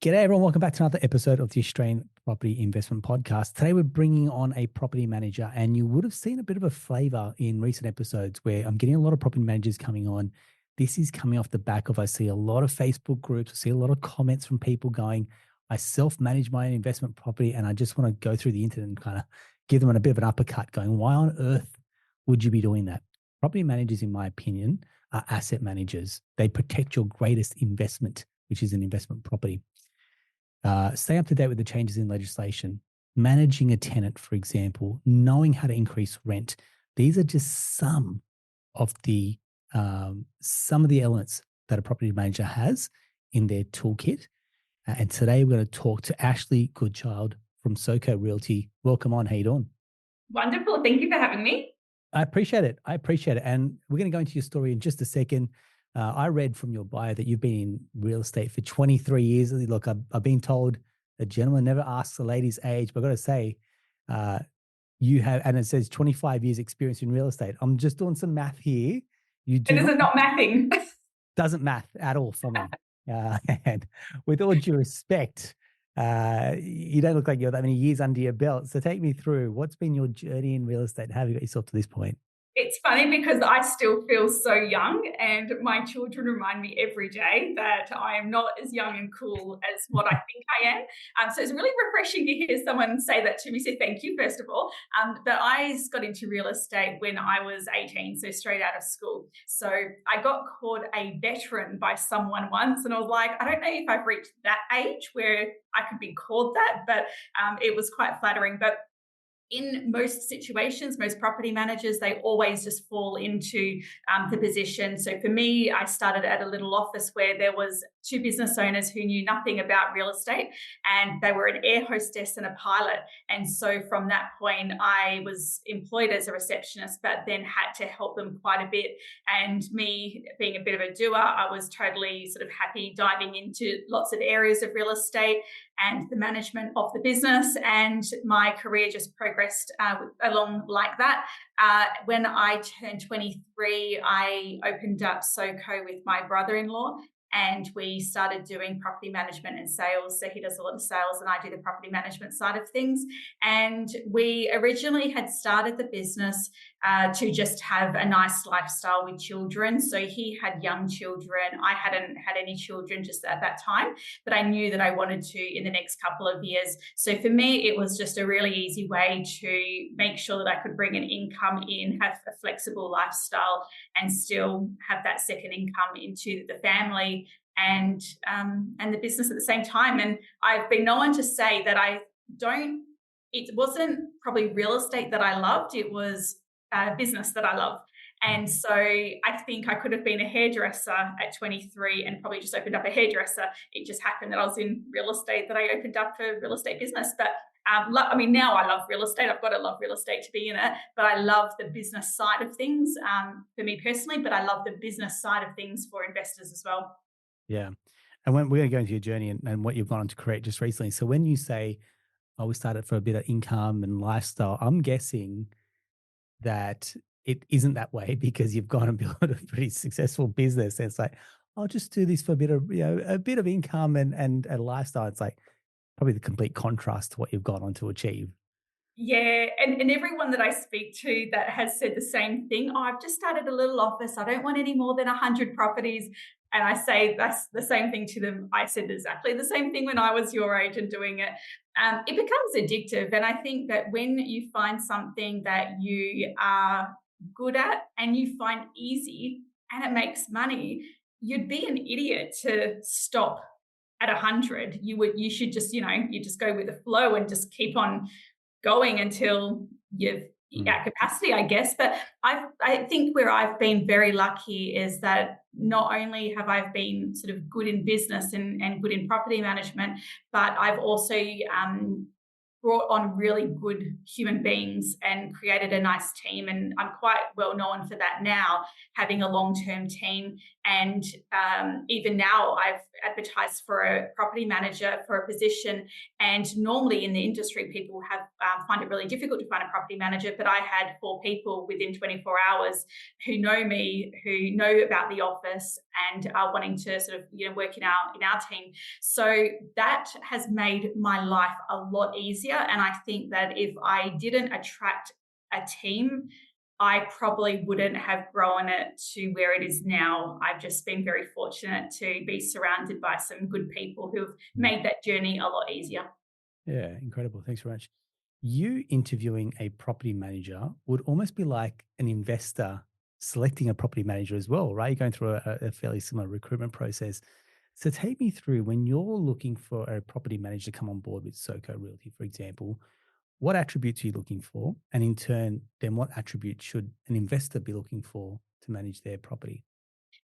G'day everyone, welcome back to another episode of the Australian Property Investment Podcast. Today we're bringing on a property manager, and you would have seen a bit of a flavour in recent episodes where I'm getting a lot of property managers coming on. This is coming off the back of, I see a lot of Facebook groups, I see a lot of comments from people going, I self-manage my investment property and I just want to go through the internet and kind of give them a bit of an uppercut going, why on earth would you be doing that? Property managers, in my opinion, are asset managers. They protect your greatest investment, which is an investment property. Stay up to date with the changes in legislation, managing a tenant, for example, knowing how to increase rent. These are just some of the elements that a property manager has in their toolkit. And today we're going to talk to Ashleigh Goodchild from SoCo Realty. Welcome on. How you doing? Wonderful. Thank you for having me. I appreciate it. And we're going to go into your story in just a second. I read from your bio that you've been in real estate for 23 years. Look, I've been told a gentleman never asks a lady's age, but I've got to say, you have, and it says 25 years experience in real estate. I'm just doing some math here. Is it not mathing? Doesn't math at all for me. And with all due respect, you don't look like you're that many years under your belt. So take me through, what's been your journey in real estate? How have you got yourself to this point? It's funny because I still feel so young, and my children remind me every day that I am not as young and cool as what I think I am. So it's really refreshing to hear someone say that to me. So thank you, first of all. But I got into real estate when I was 18, so straight out of school. So I got called a veteran by someone once, and I was like, I don't know if I've reached that age where I could be called that, but it was quite flattering. But in most situations, most property managers, they always just fall into the position. So for me, I started at a little office where there was two business owners who knew nothing about real estate, and they were an air hostess and a pilot. And so from that point, I was employed as a receptionist, but then had to help them quite a bit. And me being a bit of a doer, I was totally sort of happy diving into lots of areas of real estate and the management of the business, and my career just progressed along like that. When I turned 23, I opened up SoCo with my brother-in-law, and we started doing property management and sales. So he does a lot of sales and I do the property management side of things. And we originally had started the business to just have a nice lifestyle with children. So he had young children. I hadn't had any children just at that time, but I knew that I wanted to in the next couple of years. So for me, it was just a really easy way to make sure that I could bring an income in, have a flexible lifestyle, and still have that second income into the family and the business at the same time. And I've been known to say that it wasn't probably real estate that I loved, it was business that I love. And so I think I could have been a hairdresser at 23 and probably just opened up a hairdresser. It just happened that I was in real estate that I opened up a real estate business. But now I love real estate. I've got to love real estate to be in it, but I love the business side of things for me personally, but I love the business side of things for investors as well. Yeah. And when we're going to go into your journey and what you've gone on to create just recently. So when you say, we started for a bit of income and lifestyle, I'm guessing that it isn't that way because you've gone and built a pretty successful business. And it's like, I'll just do this for a bit of income and a lifestyle. It's like probably the complete contrast to what you've gone on to achieve. Yeah, and everyone that I speak to that has said the same thing, I've just started a little office. I don't want any more than 100 properties. And I say that's the same thing to them. I said exactly the same thing when I was your age and doing it. It becomes addictive. And I think that when you find something that you are good at and you find easy and it makes money, you'd be an idiot to stop at 100. You should just, you just go with the flow and just keep on going until you've at capacity, I guess. But I think where I've been very lucky is that not only have I been sort of good in business and good in property management, but I've also brought on really good human beings and created a nice team. And I'm quite well known for that now, having a long-term team. And even now, I've advertised for a property manager for a position. And normally in the industry, people have find it really difficult to find a property manager. But I had 4 people within 24 hours who know me, who know about the office, and are wanting to sort of work in our team. So that has made my life a lot easier. And I think that if I didn't attract a team, I probably wouldn't have grown it to where it is now. I've just been very fortunate to be surrounded by some good people who've made that journey a lot easier. Yeah, incredible. Thanks very much. You interviewing a property manager would almost be like an investor selecting a property manager as well, right? You're going through a fairly similar recruitment process. So take me through when you're looking for a property manager to come on board with SoCo Realty, for example, what attributes are you looking for? And in turn, then what attributes should an investor be looking for to manage their property?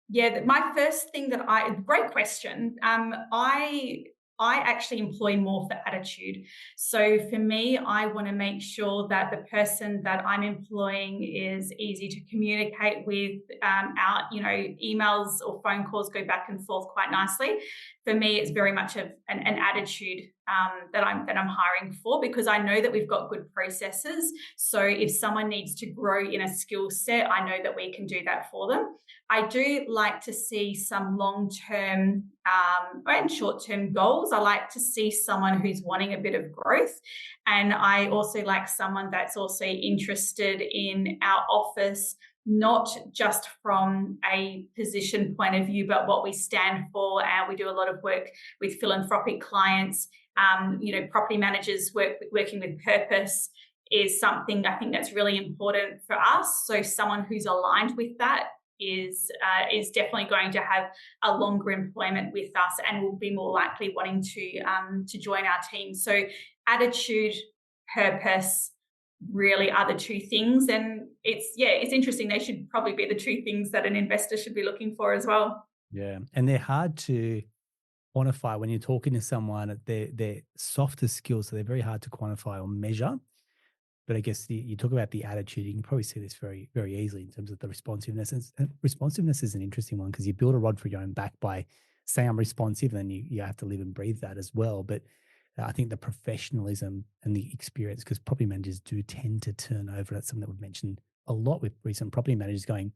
Yeah, my first thing great question. I actually employ more for attitude. So for me, I want to make sure that the person that I'm employing is easy to communicate with. Our, emails or phone calls go back and forth quite nicely. For me, it's very much an attitude that I'm hiring for, because I know that we've got good processes. So if someone needs to grow in a skill set, I know that we can do that for them. I do like to see some long-term and short-term goals. I like to see someone who's wanting a bit of growth. And I also like someone that's also interested in our office, not just from a position point of view, but what we stand for. We do a lot of work with philanthropic clients. Property managers working with purpose is something I think that's really important for us. So someone who's aligned with that is definitely going to have a longer employment with us and will be more likely wanting to join our team. So attitude, purpose really are the 2 things. And it's interesting. They should probably be the 2 things that an investor should be looking for as well. Yeah. And they're hard to quantify when you're talking to someone. They're softer skills, so they're very hard to quantify or measure. But I guess you talk about the attitude. You can probably see this very, very easily in terms of the responsiveness. And responsiveness is an interesting one because you build a rod for your own back by saying I'm responsive, and then you have to live and breathe that as well. But I think the professionalism and the experience, because property managers do tend to turn over. That's something that we've mentioned a lot with recent property managers going.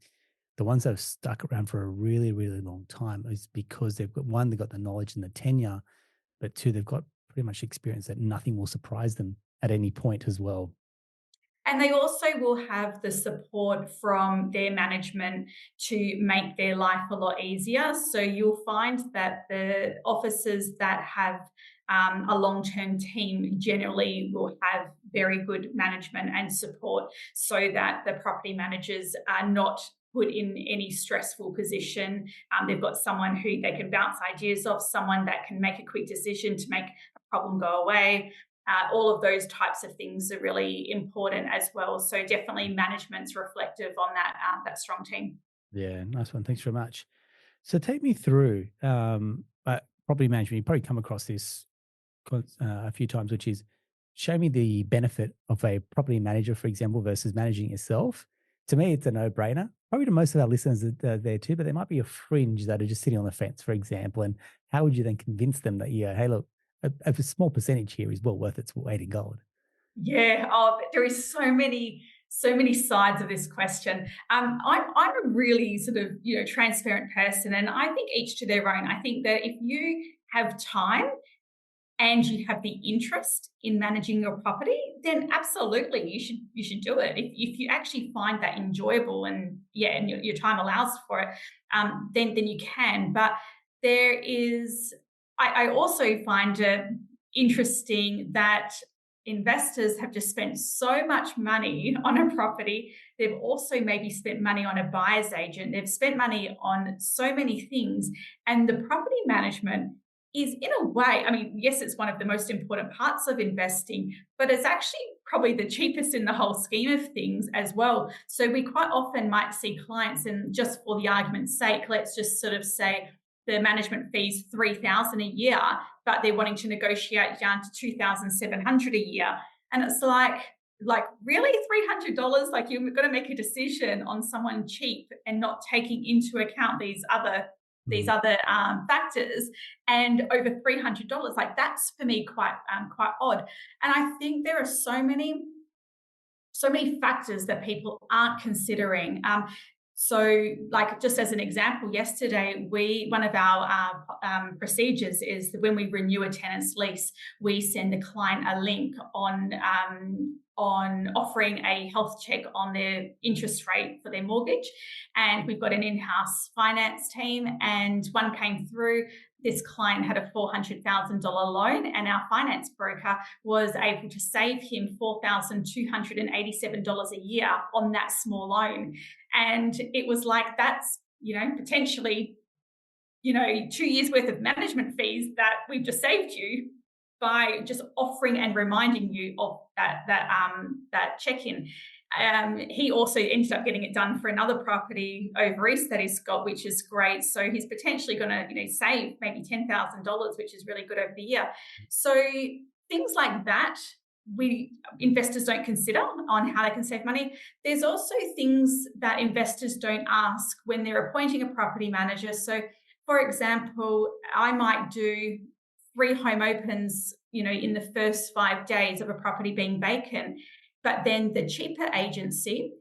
The ones that have stuck around for a really, really long time is because they've got the knowledge and the tenure, but 2, they've got pretty much experience that nothing will surprise them at any point as well. And they also will have the support from their management to make their life a lot easier. So you'll find that the offices that have a long-term team generally will have very good management and support, so that the property managers are not put in any stressful position. They've got someone who they can bounce ideas off, someone that can make a quick decision to make a problem go away. All of those types of things are really important as well. So definitely management's reflective on that strong team. Yeah, nice one. Thanks very much. So take me through property management. You probably come across this a few times, which is show me the benefit of a property manager, for example, versus managing yourself. To me, it's a no-brainer. Probably to most of our listeners there too, but there might be a fringe that are just sitting on the fence, for example. And how would you then convince them that, yeah, hey, look, a small percentage here is well worth its weight in gold? Yeah. Oh, there is so many sides of this question. I'm a really sort of transparent person, and I think each to their own. I think that if you have time and you have the interest in managing your property, then absolutely you should do it. If you actually find that enjoyable and your time allows for it, then you can. But there is, I also find it interesting that investors have just spent so much money on a property. They've also maybe spent money on a buyer's agent. They've spent money on so many things, and the property management is, in a way, I mean, yes, it's one of the most important parts of investing, but it's actually probably the cheapest in the whole scheme of things as well. So we quite often might see clients, and just for the argument's sake, let's just sort of say the management fees $3,000 a year, but they're wanting to negotiate down to $2,700 a year. And it's like, like, really $300? Like, you've got to make a decision on someone cheap and not taking into account these Mm. other factors, and over $300. Like, that's for me quite odd. And I think there are so many factors that people aren't considering. So, like, just as an example, yesterday, one of our procedures is that when we renew a tenant's lease, we send the client a link on offering a health check on their interest rate for their mortgage. And we've got an in-house finance team, and one came through. This client had a $400,000 loan, and our finance broker was able to save him $4,287 a year on that small loan. And it was like, that's, potentially, 2 years worth of management fees that we've just saved you by just offering and reminding you of that check-in. He also ended up getting it done for another property over east that he's got, which is great. So he's potentially going to, save maybe $10,000, which is really good over the year. So things like that, investors don't consider on how they can save money. There's also things that investors don't ask when they're appointing a property manager. So, for example, I might do 3 home opens, in the first 5 days of a property being vacant. But then the cheaper agency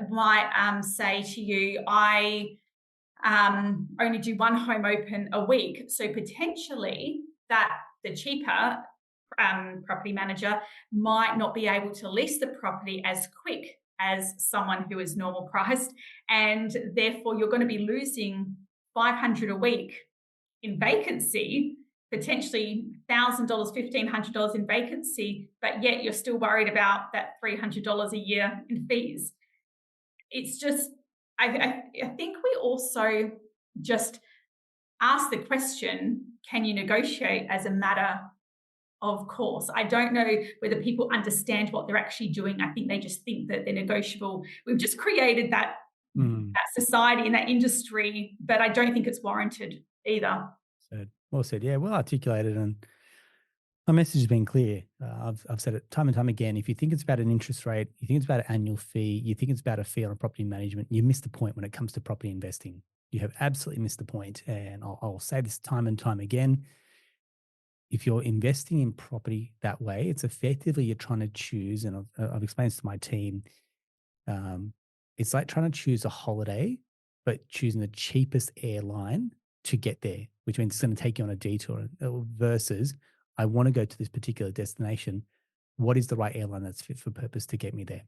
might say to you, I only do 1 home open a week. So potentially that the cheaper property manager might not be able to lease the property as quick as someone who is normal priced. And therefore you're going to be losing $500 a week in vacancy, potentially $1,000, $1,500 in vacancy, but yet you're still worried about that $300 a year in fees. It's just, I think we also just ask the question, can you negotiate, as a matter of course. I don't know whether people understand what they're actually doing. I think they just think that they're negotiable. We've just created that society and that industry, but I don't think it's warranted either. Well said. Yeah, well articulated, and my message has been clear. I've said it time and time again. If you think it's about an interest rate, you think it's about an annual fee, you think it's about a fee on a property management, you miss the point when it comes to property investing. You have absolutely missed the point. And I'll say this time and time again. If you're investing in property that way, it's effectively you're trying to choose, and I've explained this to my team, it's like trying to choose a holiday, but choosing the cheapest airline to get there, which means it's going to take you on a detour, versus I want to go to this particular destination. What is the right airline that's fit for purpose to get me there?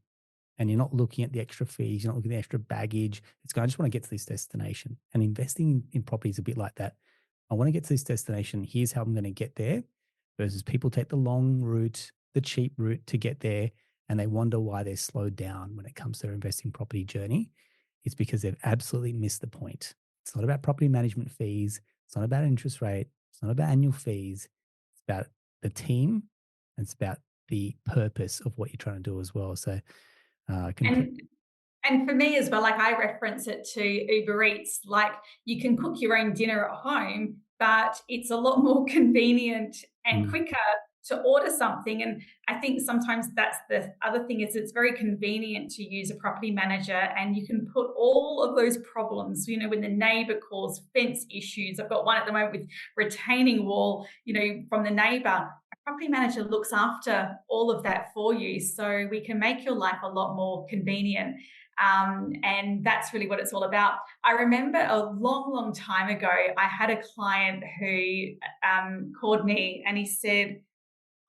And you're not looking at the extra fees, you're not looking at the extra baggage. It's going, I just want to get to this destination. And investing in property is a bit like that. I want to get to this destination. Here's how I'm going to get there. Versus people take the long route, the cheap route to get there, and they wonder why they're slowed down when it comes to their investing property journey. It's because they've absolutely missed the point. It's not about property management fees. It's not about interest rate. It's not about annual fees. It's about the team, and it's about the purpose of what you're trying to do as well. So, and for me as well, like, I reference it to Uber Eats. Like, you can cook your own dinner at home, but it's a lot more convenient and quicker to order something. And I think sometimes that's the other thing, is it's very convenient to use a property manager, and you can put all of those problems, when the neighbor calls, fence issues. I've got one at the moment with retaining wall, from the neighbor. A property manager looks after all of that for you. So we can make your life a lot more convenient. And that's really what it's all about. I remember a long, long time ago, I had a client who called me and he said,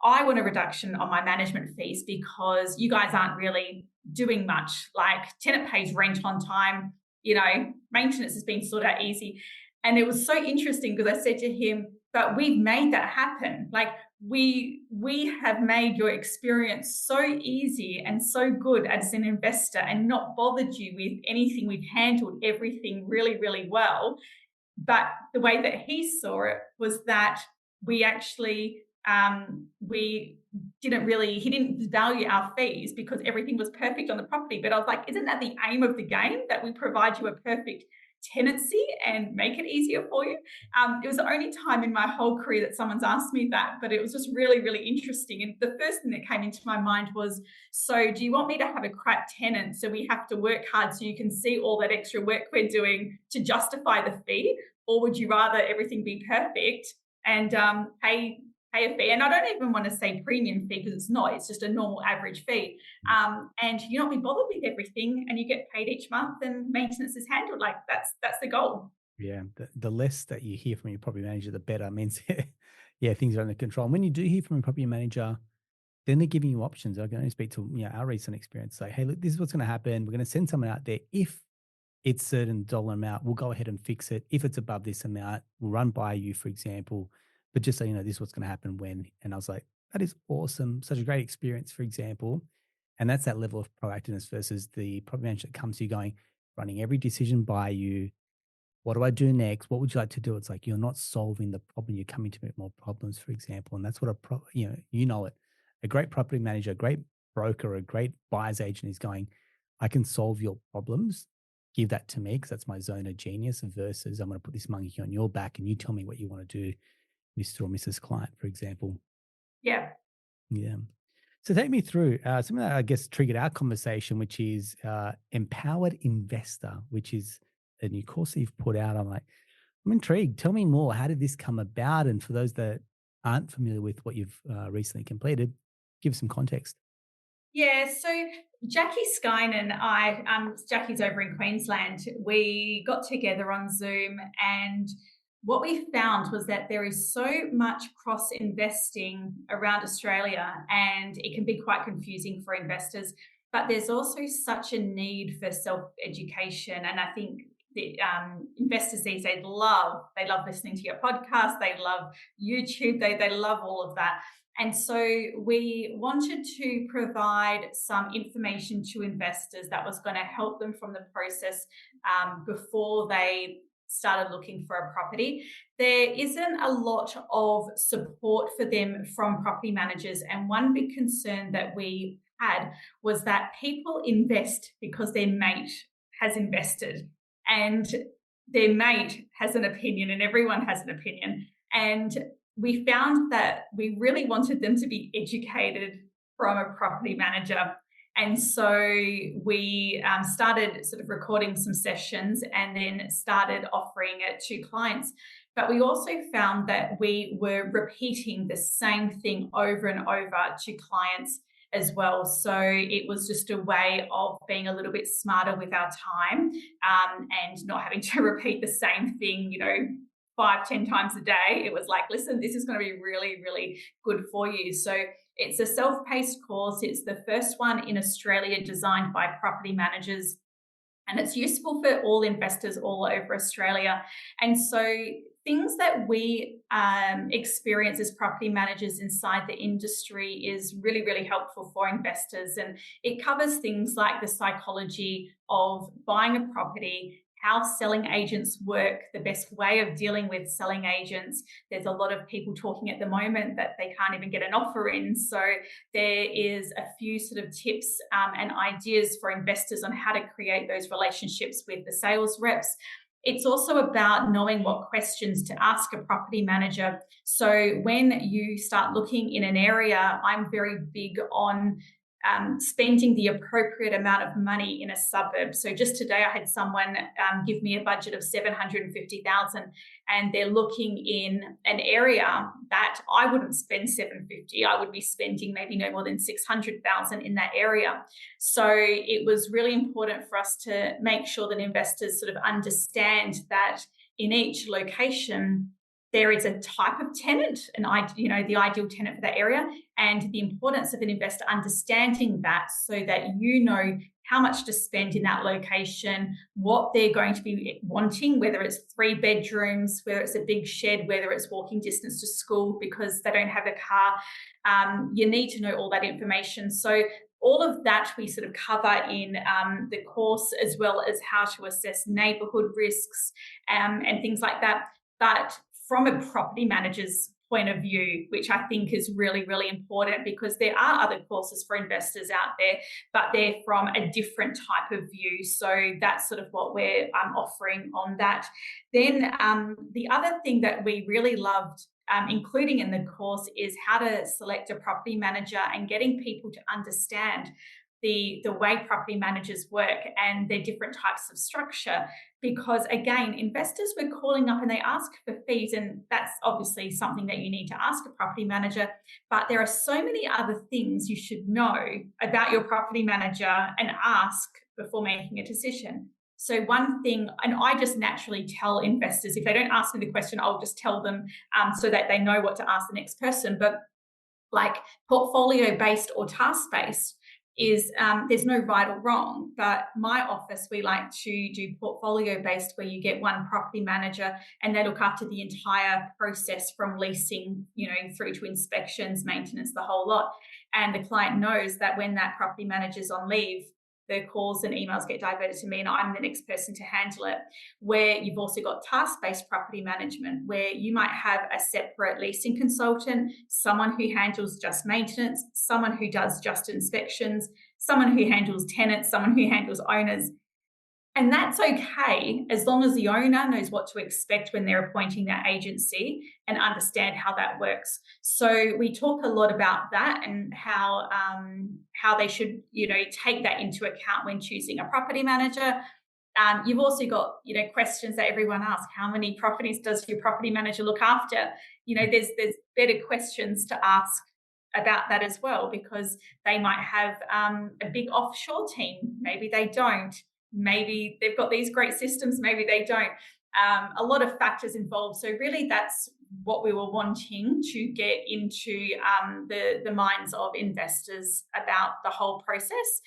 I want a reduction on my management fees because you guys aren't really doing much. Like, tenant pays rent on time, maintenance has been sorted out easy. And it was so interesting because I said to him, but we've made that happen. Like, we have made your experience so easy and so good as an investor, and not bothered you with anything. We've handled everything really, really well. But the way that he saw it was that we actually, he didn't value our fees because everything was perfect on the property. But I was like, isn't that the aim of the game, that we provide you a perfect tenancy and make it easier for you. It was the only time in my whole career that someone's asked me that, but it was just really, really interesting. And the first thing that came into my mind was, so do you want me to have a crap tenant so we have to work hard so you can see all that extra work we're doing to justify the fee? Or would you rather everything be perfect and pay a fee? And I don't even want to say premium fee, because it's not, it's just a normal average fee. And you not be bothered with everything, and you get paid each month and maintenance is handled. Like that's the goal. Yeah, the less that you hear from your property manager, the better. It means, yeah, things are under control. And when you do hear from a property manager, then they're giving you options. I can only speak to our recent experience. Say, hey, look, this is what's going to happen. We're going to send someone out there. If it's certain dollar amount, we'll go ahead and fix it. If it's above this amount, we'll run by you, for example. But just so you know, this is what's going to happen when. And I was like, that is awesome. Such a great experience, for example. And that's that level of proactiveness versus the property manager that comes to you going, running every decision by you. What do I do next? What would you like to do? It's like you're not solving the problem. You're coming to make more problems, for example. And that's what you know it. A great property manager, a great broker, a great buyer's agent is going, I can solve your problems. Give that to me because that's my zone of genius versus I'm going to put this monkey on your back and you tell me what you want to do, Mr. or Mrs. Client, for example. Yeah. Yeah. So take me through something that I guess triggered our conversation, which is Empowered Investor, which is a new course that you've put out. I'm intrigued. Tell me more. How did this come about? And for those that aren't familiar with what you've recently completed, give some context. Yeah, so Jackie Skine and I, Jackie's over in Queensland, we got together on Zoom, and what we found was that there is so much cross investing around Australia, and it can be quite confusing for investors. But there's also such a need for self education, and I think the investors these days they love listening to your podcast, they love YouTube, they love all of that. And so we wanted to provide some information to investors that was going to help them from the process before they started looking for a property. There isn't a lot of support for them from property managers. And one big concern that we had was that people invest because their mate has invested, and their mate has an opinion, and everyone has an opinion. And we found that we really wanted them to be educated from a property manager. And so we started sort of recording some sessions and then started offering it to clients. But we also found that we were repeating the same thing over and over to clients as well. So it was just a way of being a little bit smarter with our time and not having to repeat the same thing, 5-10 times a day. It was like, listen, this is going to be really, really good for you. So it's a self-paced course. It's the first one in Australia designed by property managers, and it's useful for all investors all over Australia. And so things that we experience as property managers inside the industry is really, really helpful for investors. And it covers things like the psychology of buying a property, how selling agents work, the best way of dealing with selling agents. There's a lot of people talking at the moment that they can't even get an offer in. So there is a few sort of tips and ideas for investors on how to create those relationships with the sales reps. It's also about knowing what questions to ask a property manager. So when you start looking in an area, I'm very big on spending the appropriate amount of money in a suburb. So just today I had someone give me a budget of $750,000, and they're looking in an area that I wouldn't spend $750,000. I would be spending maybe no more than $600,000 in that area. So it was really important for us to make sure that investors sort of understand that in each location there is a type of tenant, and the ideal tenant for that area, and the importance of an investor understanding that so that you know how much to spend in that location, what they're going to be wanting, whether it's 3 bedrooms, whether it's a big shed, whether it's walking distance to school because they don't have a car. You need to know all that information. So all of that we sort of cover in the course, as well as how to assess neighbourhood risks and things like that. But from a property manager's point of view, which I think is really, really important, because there are other courses for investors out there, but they're from a different type of view. So that's sort of what we're offering on that. Then the other thing that we really loved including in the course is how to select a property manager and getting people to understand the way property managers work and their different types of structure. Because again, investors were calling up and they ask for fees, and that's obviously something that you need to ask a property manager. But there are so many other things you should know about your property manager and ask before making a decision. So one thing, and I just naturally tell investors, if they don't ask me the question, I'll just tell them so that they know what to ask the next person. But like portfolio-based or task-based is there's no right or wrong, but my office, we like to do portfolio-based, where you get one property manager and they look after the entire process from leasing, through to inspections, maintenance, the whole lot. And the client knows that when that property manager's on leave, the calls and emails get diverted to me and I'm the next person to handle it. Where you've also got task-based property management, where you might have a separate leasing consultant, someone who handles just maintenance, someone who does just inspections, someone who handles tenants, someone who handles owners. And that's okay, as long as the owner knows what to expect when they're appointing that agency and understand how that works. So we talk a lot about that and how they should, take that into account when choosing a property manager. You've also got, questions that everyone asks. How many properties does your property manager look after? There's better questions to ask about that as well, because they might have a big offshore team. Maybe they don't. Maybe they've got these great systems, maybe they don't. A lot of factors involved. So really that's what we were wanting to get into the minds of investors about the whole process.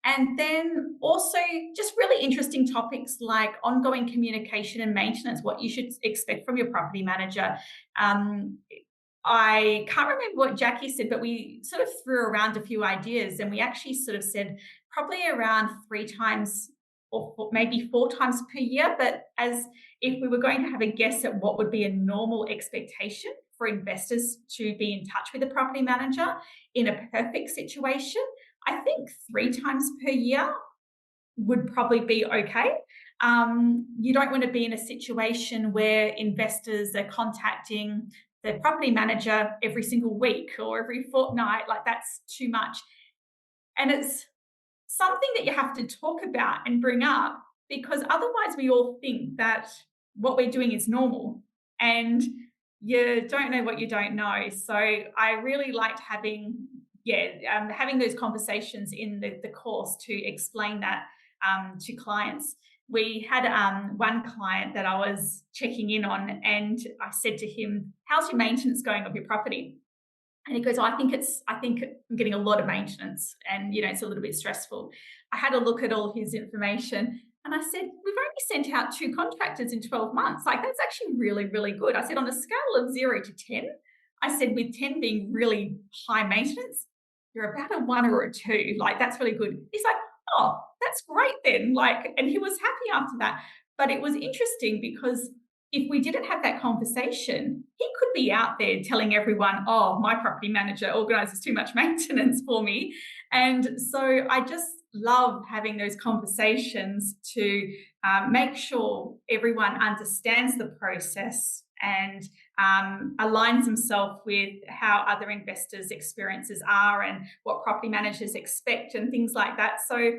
And then also just really interesting topics like ongoing communication and maintenance, what you should expect from your property manager. I can't remember what Jackie said, but we sort of threw around a few ideas, and we actually sort of said probably around 3 times or maybe 4 times per year. But as if we were going to have a guess at what would be a normal expectation for investors to be in touch with a property manager in a perfect situation, I think 3 times per year would probably be okay. You don't want to be in a situation where investors are contacting the property manager every single week or every fortnight. Like, that's too much. And it's something that you have to talk about and bring up, because otherwise we all think that what we're doing is normal and you don't know what you don't know. So I really liked having those conversations in the course to explain that to clients. We had one client that I was checking in on, and I said to him, "How's your maintenance going of your property?" And he goes, I think I'm getting a lot of maintenance and, it's a little bit stressful. I had a look at all his information and I said, we've only sent out 2 contractors in 12 months. Like, that's actually really, really good. I said, on a scale of 0 to 10, I said, with 10 being really high maintenance, you're about a 1 or a 2. Like, that's really good. He's like, oh, that's great then. Like, and he was happy after that. But it was interesting because if we didn't have that conversation, he could be out there telling everyone, oh, my property manager organizes too much maintenance for me. And so I just love having those conversations to make sure everyone understands the process and aligns himself with how other investors' experiences are and what property managers expect and things like that. So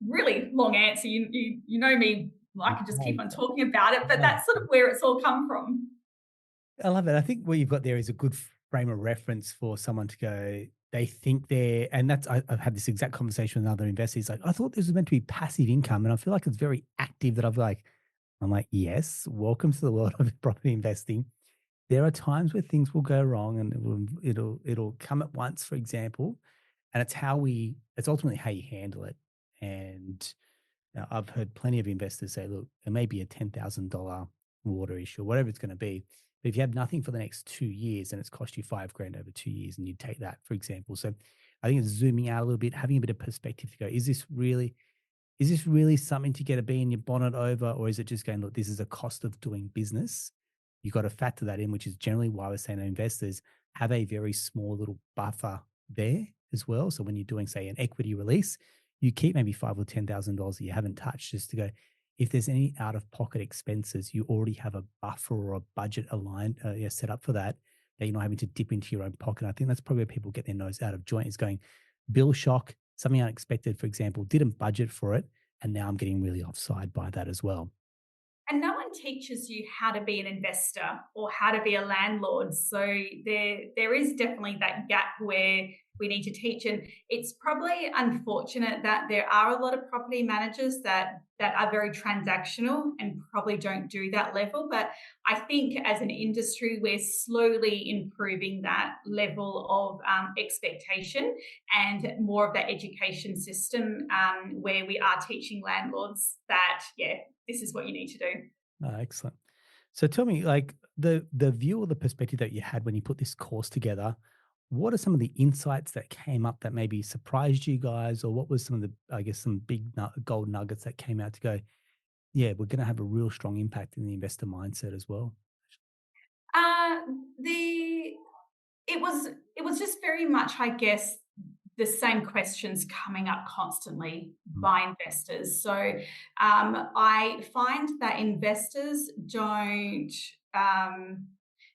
really long answer. You know me, I could just keep on talking about it, but that's sort of where it's all come from. I love it. I think what you've got there is a good frame of reference for someone to go, they think they're, and that's, I've had this exact conversation with another investor. He's like, I thought this was meant to be passive income. And I feel like it's very active that I'm like, yes, welcome to the world of property investing. There are times where things will go wrong and it'll come at once, for example. And it's ultimately how you handle it. And now, I've heard plenty of investors say, look, it may be a $10,000 water issue, or whatever it's going to be. But if you have nothing for the next 2 years and it's cost you $5,000 over 2 years, and you take that, for example. So I think it's zooming out a little bit, having a bit of perspective to go, is this really something to get a bee in your bonnet over? Or is it just going, look, this is a cost of doing business. you got to factor that in, which is generally why we're saying to investors have a very small little buffer there as well. So when you're doing, say, an equity release, you keep maybe five or $10,000 that you haven't touched, just to go, if there's any out of pocket expenses, you already have a buffer or a budget aligned, set up for that, that you're not having to dip into your own pocket. I think that's probably where people get their nose out of joint, is going, bill shock, something unexpected, for example, didn't budget for it. And now I'm getting really offside by that as well. And no one teaches you how to be an investor or how to be a landlord. So there is definitely that gap where we need to teach. And it's probably unfortunate that there are a lot of property managers that are very transactional and probably don't do that level. But I think as an industry, we're slowly improving that level of expectation and more of that education system, where we are teaching landlords that, yeah, this is what you need to do. Excellent. So tell me, like, the view or the perspective that you had when you put this course together, what are some of the insights that came up that maybe surprised you guys, or what was some of the, I guess, some big gold nuggets that came out to go, yeah, we're going to have a real strong impact in the investor mindset as well? Uh, the it was just very much, I guess, the same questions coming up constantly Mm. by investors. So I find that investors don't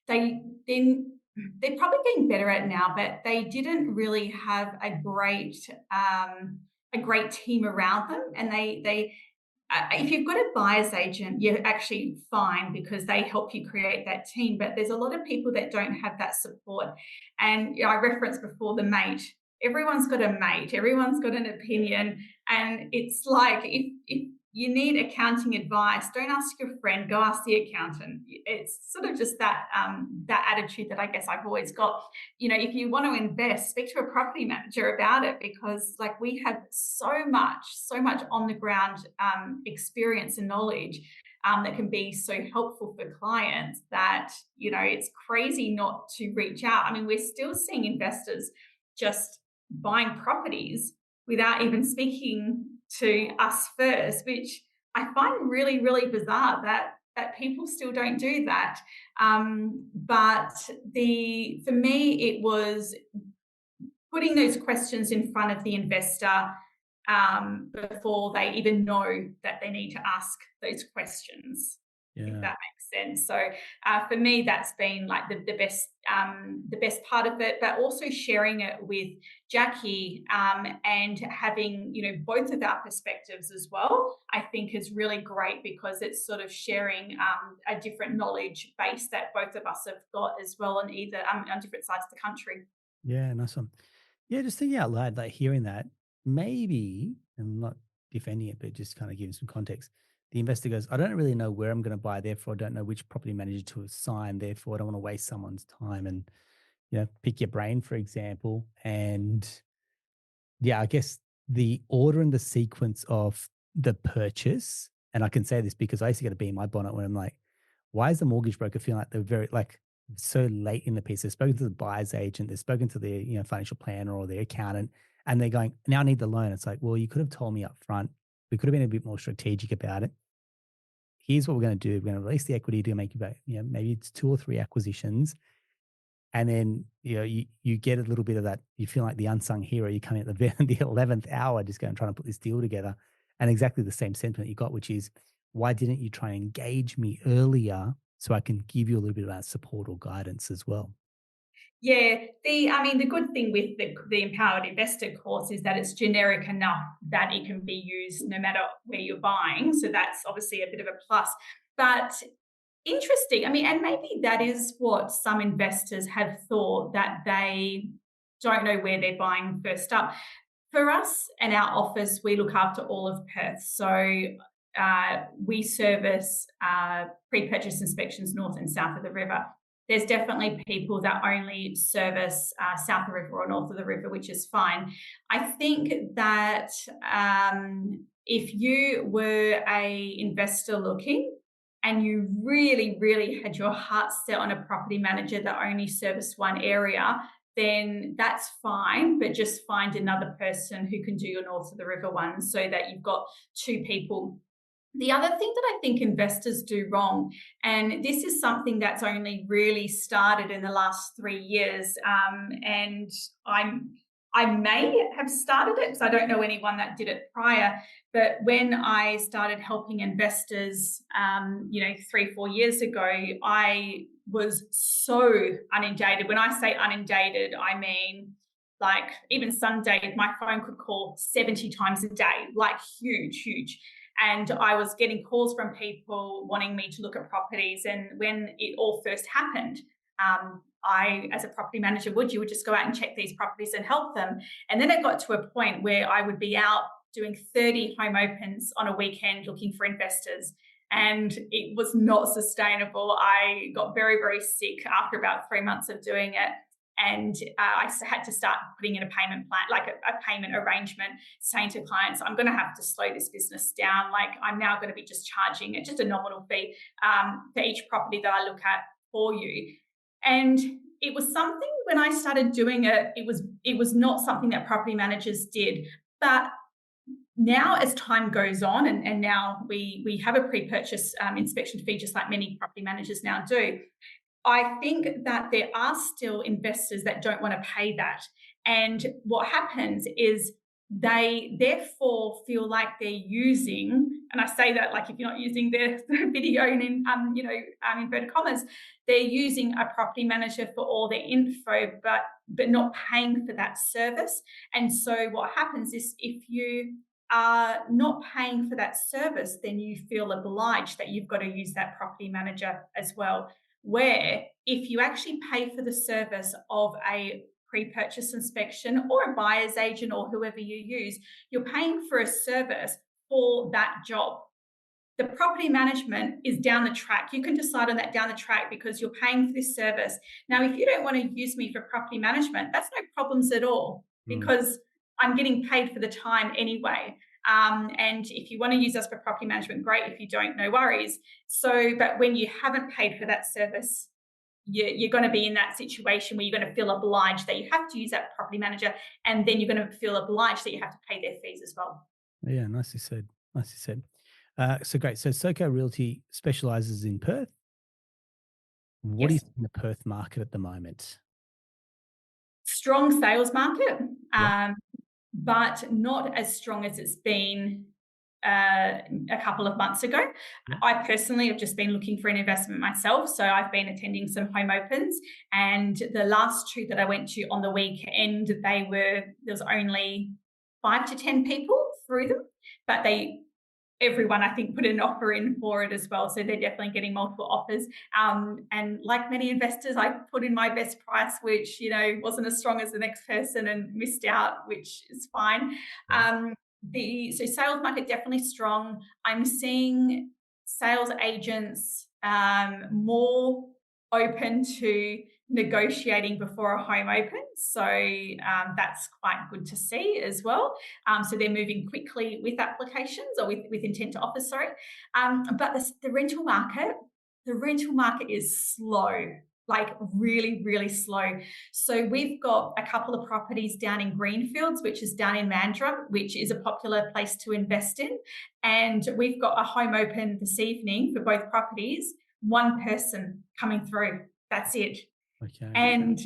they then they're probably getting better at it now, but they didn't really have a great team around them, and they if you've got a buyer's agent, you're actually fine because they help you create that team. But there's a lot of people that don't have that support. And I referenced before the mate. Everyone's got a mate, everyone's got an opinion. And it's like if you need accounting advice, don't ask your friend, go ask the accountant. It's sort of just that attitude that I guess I've always got. If you want to invest, speak to a property manager about it, because like we have so much on the ground experience and knowledge that can be so helpful for clients that, it's crazy not to reach out. I mean, we're still seeing investors just buying properties without even speaking to us first, which I find really, really bizarre that people still don't do that. But for me, it was putting those questions in front of the investor before they even know that they need to ask those questions, if Yeah. that makes sense. So for me, that's been like the best part of it, but also sharing it with Jackie, and having both of our perspectives as well. I think is really great because it's sort of sharing a different knowledge base that both of us have got as well, on either on different sides of the country. Yeah, nice one. Yeah, just thinking out loud, like hearing that, maybe, and not defending it, but just kind of giving some context. The investor goes, I don't really know where I'm going to buy, therefore I don't know which property manager to assign, therefore I don't want to waste someone's time. And, pick your brain, for example. And yeah, I guess the order and the sequence of the purchase, and I can say this because I used to get a bee in my bonnet when I'm like, why is the mortgage broker feeling like they're very like so late in the piece? They've spoken to the buyer's agent, they've spoken to the financial planner or the accountant, and they're going, now I need the loan. It's like, well, you could have told me up front. We could have been a bit more strategic about it. Here's what we're going to do. We're going to release the equity to make about, maybe it's two or three acquisitions. And then, you get a little bit of that. You feel like the unsung hero. You come in at the 11th hour, just going, trying to put this deal together. And exactly the same sentiment you got, which is, why didn't you try and engage me earlier so I can give you a little bit of that support or guidance as well? Yeah, the good thing with the Empowered Investor course is that it's generic enough that it can be used no matter where you're buying. So that's obviously a bit of a plus. But interesting. I mean, and maybe that is what some investors have thought, that they don't know where they're buying first up. For us and our office, we look after all of Perth. So we service pre-purchase inspections north and south of the river. There's definitely people that only service south of the river or north of the river, which is fine. I think that if you were a investor looking and you really, really had your heart set on a property manager that only serviced one area, then that's fine, but just find another person who can do your north of the river one, so that you've got two people The other thing that I think investors do wrong, and this is something that's only really started in the last 3 years, and I may have started it because I don't know anyone that did it prior. But when I started helping investors, 3, 4 years ago, I was so inundated. When I say inundated, I mean like even Sunday, my phone could call 70 times a day, like huge, huge. And I was getting calls from people wanting me to look at properties. And when it all first happened, I, as a property manager, you would just go out and check these properties and help them. And then it got to a point where I would be out doing 30 home opens on a weekend looking for investors. And it was not sustainable. I got very, very sick after about 3 months of doing it. And I had to start putting in a payment plan, like a payment arrangement, saying to clients, I'm going to have to slow this business down. Like I'm now going to be just charging it, just a nominal fee for each property that I look at for you. And it was something when I started doing it, it was not something that property managers did. But now as time goes on, and now we have a pre-purchase inspection fee, just like many property managers now do, I think that there are still investors that don't want to pay that. And what happens is they therefore feel like they're using, and I say that like if you're not using their video in inverted commas, they're using a property manager for all their info, but not paying for that service. And so what happens is if you are not paying for that service, then you feel obliged that you've got to use that property manager as well. Where if you actually pay for the service of a pre-purchase inspection or a buyer's agent or whoever you use, you're paying for a service for that job. The property management is down the track. You can decide on that down the track because you're paying for this service. Now, if you don't want to use me for property management, that's no problems at all because I'm getting paid for the time anyway. And if you want to use us for property management, great. If you don't, no worries. So, but when you haven't paid for that service, you're going to be in that situation where you're going to feel obliged that you have to use that property manager, and then you're going to feel obliged that you have to pay their fees as well. Yeah, nicely said. Nicely said. So great. So Soco Realty specializes in Perth. What do you think in the Perth market at the moment? Strong sales market, but not as strong as it's been a couple of months ago. I personally have just been looking for an investment myself. So I've been attending some home opens, and the last 2 that I went to on the weekend, there was only 5 to 10 people through them, but everyone, I think, put an offer in for it as well. So they're definitely getting multiple offers. And like many investors, I put in my best price, which, wasn't as strong as the next person and missed out, which is fine. So sales market definitely strong. I'm seeing sales agents more open to negotiating before a home opens. So that's quite good to see as well. So they're moving quickly with applications or with intent to offer, sorry. But the rental market is slow, like really, really slow. So we've got a couple of properties down in Greenfields, which is down in Mandurah, which is a popular place to invest in. And we've got a home open this evening for both properties, 1 person coming through. That's it. Okay. And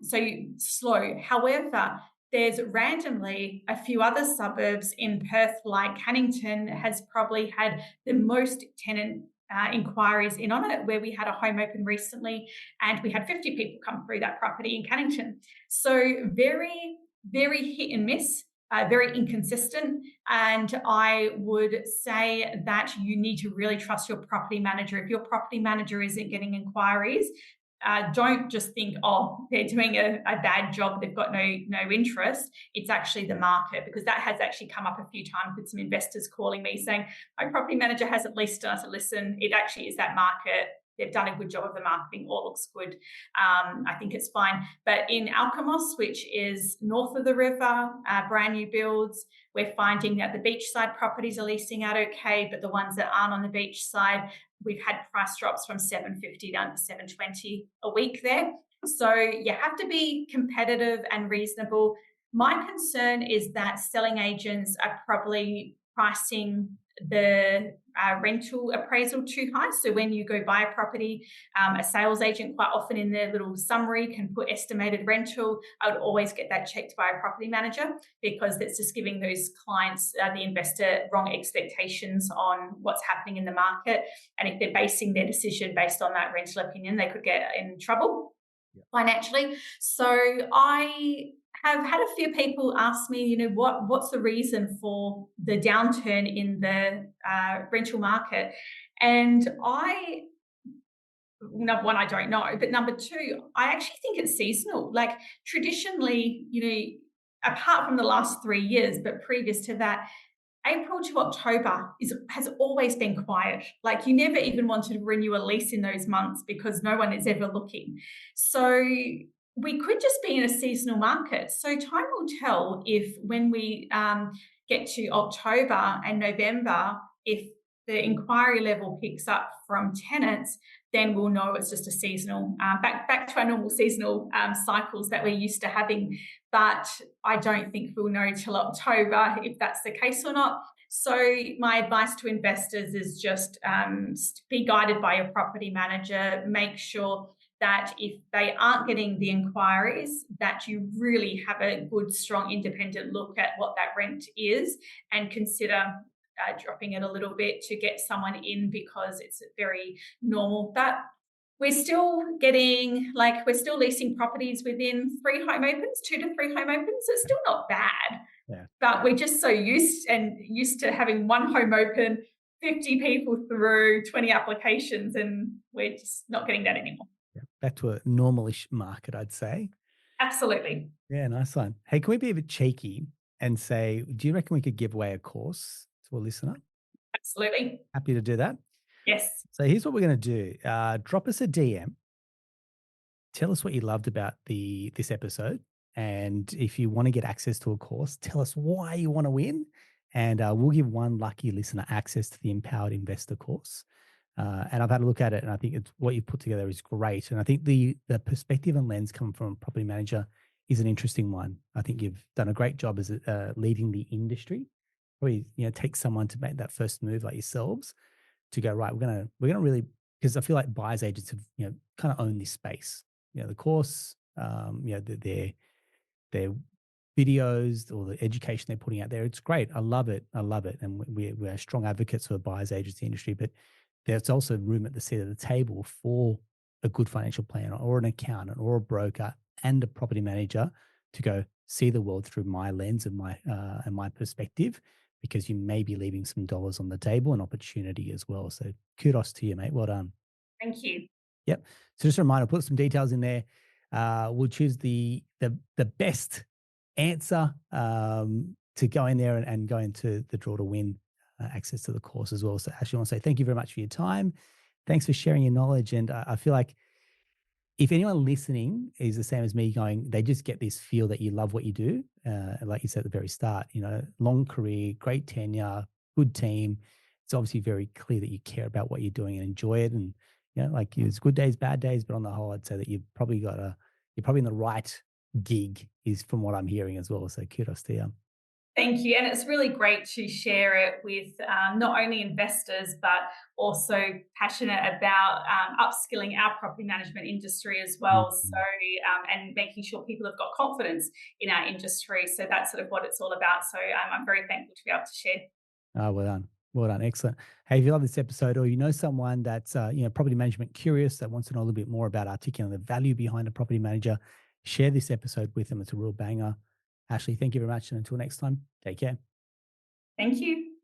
so slow. However, there's randomly a few other suburbs in Perth, like Cannington has probably had the most tenant inquiries in on it, where we had a home open recently and we had 50 people come through that property in Cannington. So very, very hit and miss. Very inconsistent. And I would say that you need to really trust your property manager. If your property manager isn't getting inquiries, don't just think, oh, they're doing a bad job, they've got no interest. It's actually the market, because that has actually come up a few times with some investors calling me saying, my property manager hasn't listed. I said, listen, it actually is that market. They've done a good job of the marketing. All looks good. I think it's fine. But in Alkimos, which is north of the river, brand new builds, we're finding that the beachside properties are leasing out okay, but the ones that aren't on the beach side, we've had price drops from $750 down to $720 a week there. So you have to be competitive and reasonable. My concern is that selling agents are probably pricing the rental appraisal too high. So when you go buy a property, a sales agent quite often in their little summary can put estimated rental. I would always get that checked by a property manager, because that's just giving those clients, the investor, wrong expectations on what's happening in the market. And if they're basing their decision based on that rental opinion, they could get in trouble financially. So I have had a few people ask me, what's the reason for the downturn in the rental market? And number one, I don't know. But number two, I actually think it's seasonal. Like traditionally, apart from the last 3 years, but previous to that, April to October has always been quiet. Like you never even wanted to renew a lease in those months because no one is ever looking. So we could just be in a seasonal market. So time will tell if when we get to October and November, if the inquiry level picks up from tenants, then we'll know it's just a seasonal, back to our normal seasonal cycles that we're used to having. But I don't think we'll know till October if that's the case or not. So my advice to investors is just be guided by your property manager. Make sure that if they aren't getting the inquiries, that you really have a good, strong, independent look at what that rent is and consider dropping it a little bit to get someone in, because it's very normal. But we're still leasing properties within 3 home opens, 2 to 3 home opens. It's still not bad. Yeah. But we're just so used to having 1 home open, 50 people through, 20 applications, and we're just not getting that anymore. Yeah. Back to a normalish market, I'd say. Absolutely. Yeah, nice one. Hey, can we be a bit cheeky and say, do you reckon we could give away a course to a listener? Absolutely. Happy to do that. Yes. So here's what we're going to do. Drop us a DM. Tell us what you loved about this episode. And if you want to get access to a course, tell us why you want to win. And we'll give one lucky listener access to the Empowered Investor course. And I've had a look at it, and I think what you've put together is great. And I think the perspective and lens coming from a property manager is an interesting one. I think you've done a great job as leading the industry. Probably, take someone to make that first move like yourselves to go, right, we're gonna really, because I feel like buyers agents have kind of own this space. The course, their videos or the education they're putting out there, it's great. I love it, and we're strong advocates for the buyers agency industry. But there's also room at the seat of the table for a good financial planner or an accountant or a broker and a property manager to go see the world through my lens and my perspective, because you may be leaving some dollars on the table and opportunity as well. So kudos to you, mate. Well done. Thank you. Yep. So just a reminder, put some details in there. We'll choose the best answer to go in there and go into the draw to win access to the course as well. So Ashleigh, I want to say thank you very much for your time. Thanks for sharing your knowledge. And I feel like if anyone listening is the same as me, they just get this feel that you love what you do. Like you said at the very start, long career, great tenure, good team. It's obviously very clear that you care about what you're doing and enjoy it. And, there's good days, bad days, but on the whole, I'd say that you're probably in the right gig, is from what I'm hearing as well. So kudos to you. Thank you. And it's really great to share it with not only investors, but also passionate about upskilling our property management industry as well. Mm-hmm. So, and making sure people have got confidence in our industry. So that's sort of what it's all about. So I'm very thankful to be able to share. Oh, well done. Well done. Excellent. Hey, if you love this episode, or you know someone that's property management curious, that wants to know a little bit more about articulating the value behind a property manager, share this episode with them. It's a real banger. Ashleigh, thank you very much. And until next time, take care. Thank you.